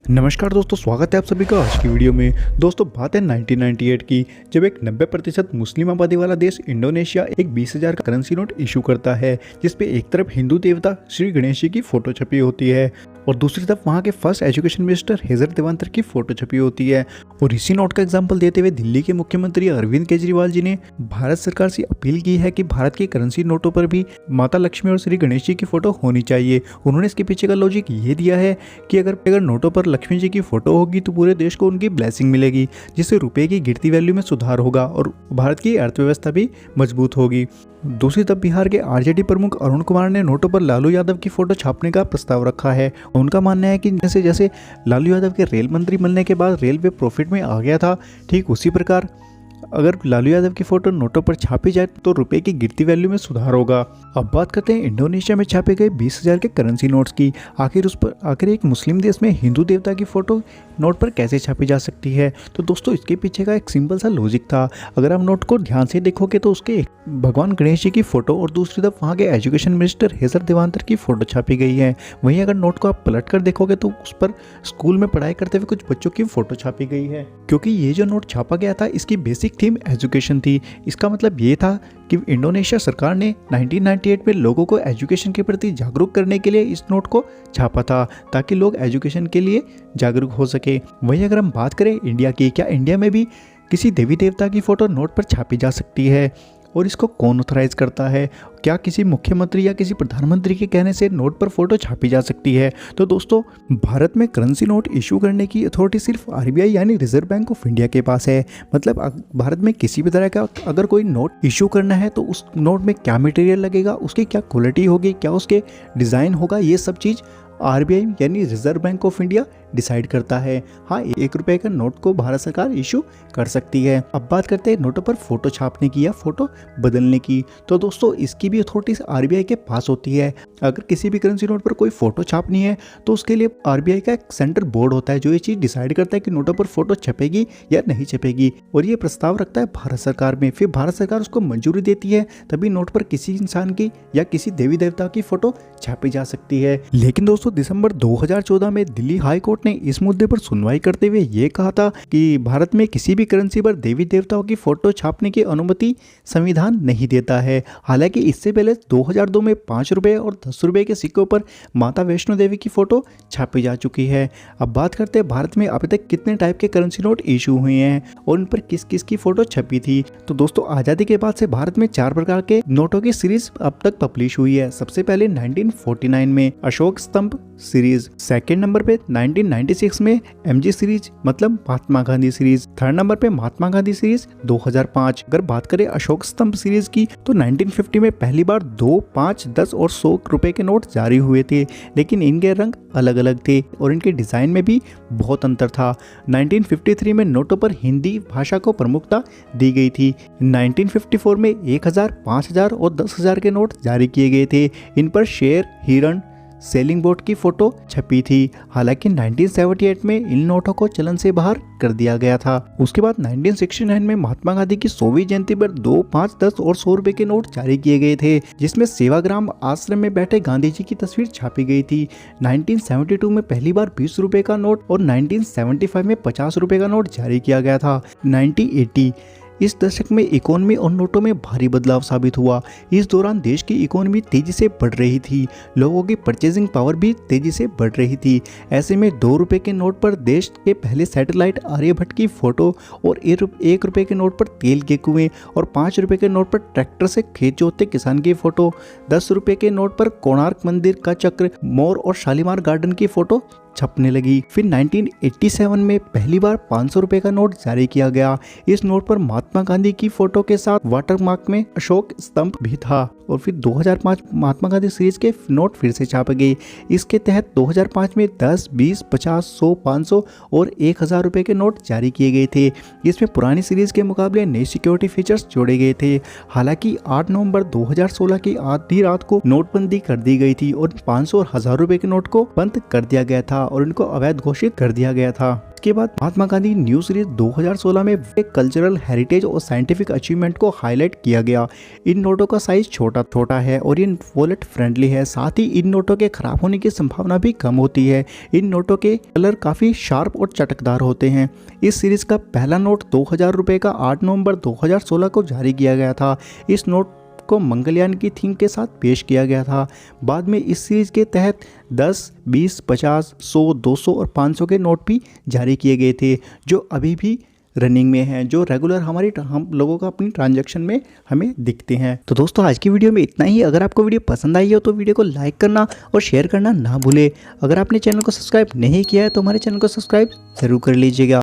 नमस्कार दोस्तों, स्वागत है आप सभी का आज की वीडियो में। दोस्तों बात है 1998 की, जब एक 90% मुस्लिम आबादी वाला देश इंडोनेशिया एक 20,000 का करेंसी नोट इशू करता है, जिसपे एक तरफ हिंदू देवता श्री गणेश जी की फोटो छपी होती है और दूसरी तरफ वहाँ के फर्स्ट एजुकेशन मिनिस्टर हेजर देवांतर की फोटो छपी होती है। और इसी नोट का एग्जाम्पल देते हुए दिल्ली के मुख्यमंत्री अरविंद केजरीवाल जी ने भारत सरकार से अपील की है कि भारत के करेंसी नोटों पर भी माता लक्ष्मी और श्री गणेश जी की फोटो होनी चाहिए। उन्होंने इसके पीछे का लॉजिक ये दिया है कि अगर नोटों पर लक्ष्मी जी की फोटो होगी तो पूरे देश को उनकी ब्लेसिंग मिलेगी, जिससे रुपए की गिरती वैल्यू में सुधार होगा और भारत की अर्थव्यवस्था भी मजबूत होगी। दूसरी तरफ बिहार के आरजेडी प्रमुख अरुण कुमार ने नोटों पर लालू यादव की फोटो छापने का प्रस्ताव रखा है। उनका मानना है कि जैसे लालू यादव के रेल मंत्री बनने के बाद रेलवे प्रॉफिट में आ गया था, ठीक उसी प्रकार अगर लालू यादव की फोटो नोटों पर छापी जाए तो रुपए की गिरती वैल्यू में सुधार होगा। अब बात करते हैं इंडोनेशिया में छापे गए 20,000 के करेंसी नोट्स की। आखिर एक मुस्लिम देश में हिंदू देवता की फोटो नोट पर कैसे छापी जा सकती है? तो दोस्तों इसके पीछे का एक सिंपल सा लॉजिक था। अगर आप नोट को ध्यान से देखोगे तो उसके भगवान गणेश जी की फोटो और दूसरी तरफ वहाँ के एजुकेशन मिनिस्टर हेजर देवांतर की फोटो छापी गई है। वहीं अगर नोट को आप पलट कर देखोगे तो उस पर स्कूल में पढ़ाई करते हुए कुछ बच्चों की फोटो छापी गई है। क्योंकि ये जो नोट छापा गया था इसकी बेसिक थीम एजुकेशन थी। इसका मतलब ये था कि इंडोनेशिया सरकार ने 1998 में लोगों को एजुकेशन के प्रति जागरूक करने के लिए इस नोट को छापा था, ताकि लोग एजुकेशन के लिए जागरूक हो सके। वहीं अगर हम बात करें इंडिया की, क्या इंडिया में भी किसी देवी देवता की फोटो नोट पर छापी जा सकती है? और इसको कौन ऑथराइज करता है? क्या किसी मुख्यमंत्री या किसी प्रधानमंत्री के कहने से नोट पर फोटो छापी जा सकती है? तो दोस्तों भारत में करेंसी नोट इशू करने की अथॉरिटी सिर्फ आरबीआई यानी रिजर्व बैंक ऑफ इंडिया के पास है। मतलब भारत में किसी भी तरह का अगर कोई नोट इशू करना है तो उस नोट में क्या मटेरियल लगेगा, उसकी क्या क्वालिटी होगी, क्या उसके डिज़ाइन होगा, ये सब चीज़ आरबीआई यानी reserve bank of India decide करता है। हाँ, 1 रुपए का नोट को भारत सरकार इशू कर सकती है। अब बात करते हैं नोटों पर फोटो छापने की या फोटो बदलने की। तो दोस्तों इसकी भी अथॉरिटी आरबीआई के पास होती है। अगर किसी भी करेंसी नोट पर कोई फोटो छापनी है तो उसके लिए आरबीआई का एक सेंट्रल बोर्ड होता है जो ये चीज़ डिसाइड करता है कि नोटों पर फोटो छपेगी या नहीं छपेगी, और ये प्रस्ताव रखता है भारत सरकार में। फिर भारत सरकार उसको मंजूरी देती है, तभी नोट पर किसी इंसान की या किसी देवी देवता की फोटो छापी जा सकती है। लेकिन दोस्तों दिसंबर 2014 में दिल्ली हाई कोर्ट ने इस मुद्दे पर सुनवाई करते हुए ये कहा था कि भारत में किसी भी करेंसी पर देवी देवताओं की फोटो छापने की अनुमति संविधान नहीं देता है। हालांकि इससे पहले 2002 में 5 रुपए और 10 रुपए के सिक्कों पर माता वैष्णो देवी की फोटो छापी जा चुकी है। अब बात करते हैं भारत में अभी तक कितने टाइप के करेंसी नोट इशू हुए हैं और उन पर किस किस की फोटो छपी थी। तो दोस्तों आज़ादी के बाद से भारत में 4 प्रकार के नोटों की सीरीज अब तक पब्लिश हुई है। सबसे पहले 1949 में अशोक स्तंभ सीरीज, सेकेंड नंबर पे 1996 में एमजी सीरीज मतलब Mahatma Gandhi series, third number पे महात्मा गांधी सीरीज 2005। अगर बात करें अशोक स्तंभ सीरीज की तो 1950 में पहली बार 2, 5, 10 और 100 रुपए के नोट जारी हुए थे, लेकिन इनके रंग अलग अलग थे और इनके डिजाइन में भी बहुत अंतर था। 1953 में नोटों पर हिंदी भाषा को प्रमुखता दी गई थी। 1954 में 1000, 5000 और 10,000 के नोट जारी किए गए थे। इन पर शेर, हिरण, सेलिंग बोट की फोटो छपी थी। हालांकि 1978 में इन नोटों को चलन से बाहर कर दिया गया था। उसके बाद 1969 में महात्मा गांधी की 100वीं जयंती पर 2, 5, 10 और 100 रुपए के नोट जारी किए गए थे, जिसमें सेवाग्राम आश्रम में बैठे गांधी जी की तस्वीर छापी गई थी। 1972 में पहली बार 20 रुपए का नोट और 1975 में 50 रुपए का नोट जारी किया गया था। 1980 इस दशक में इकोनॉमी और नोटों में भारी बदलाव साबित हुआ। इस दौरान देश की इकोनॉमी तेजी से बढ़ रही थी, लोगों की परचेजिंग पावर भी तेजी से बढ़ रही थी। ऐसे में 2 रुपए के नोट पर देश के पहले सैटेलाइट आर्यभट्ट की फोटो और 1 रुपए के नोट पर तेल के कुएं और 5 रुपए के नोट पर ट्रैक्टर से खेत जोतते किसान की फोटो, 10 रुपए के नोट पर कोणार्क मंदिर का चक्र, मोर और शालीमार गार्डन की फोटो छपने लगी। फिर 1987 में पहली बार 500 रुपए का नोट जारी किया गया। इस नोट पर महात्मा गांधी की फोटो के साथ वाटरमार्क में अशोक स्तंभ भी था। और फिर 2005 महात्मा गांधी सीरीज के नोट फिर से छापे गए। इसके तहत 2005 में 10, 20, 50, 100, 500 और 1000 रुपए के नोट जारी किए गए थे। इसमें पुरानी सीरीज के मुकाबले नए सिक्योरिटी फीचर्स जोड़े गए थे। हालांकि 8 नवंबर 2016 की आधी रात को नोटबंदी कर दी गई थी और 500 और 1000 रुपए के नोट को बंद कर दिया गया था और इनको अवैध घोषित कर दिया गया था। इसके बाद महात्मा गांधी न्यू सीरीज 2016 में कल्चरल हेरिटेज और साइंटिफिक अचीवमेंट को हाईलाइट किया गया। इन नोटों का साइज छोटा है और ये वॉलेट फ्रेंडली है। साथ ही इन नोटों के खराब होने की संभावना भी कम होती है। इन नोटों के कलर काफी शार्प और चटकदार होते हैं। इस सीरीज का पहला नोट 2000 रुपए का 8 नवंबर 2016 को जारी किया गया था। इस नोट को मंगलयान की थीम के साथ पेश किया गया था। बाद में इस सीरीज के तहत 10, 20, 50, 100, 200 और 500 के नोट भी जारी किए गए थे, जो अभी भी रनिंग में हैं, जो रेगुलर हम लोगों का अपनी ट्रांजैक्शन में हमें दिखते हैं। तो दोस्तों आज की वीडियो में इतना ही। अगर आपको वीडियो पसंद आई हो तो वीडियो को लाइक करना और शेयर करना ना भूले। अगर आपने चैनल को सब्सक्राइब नहीं किया है तो हमारे चैनल को सब्सक्राइब जरूर कर लीजिएगा।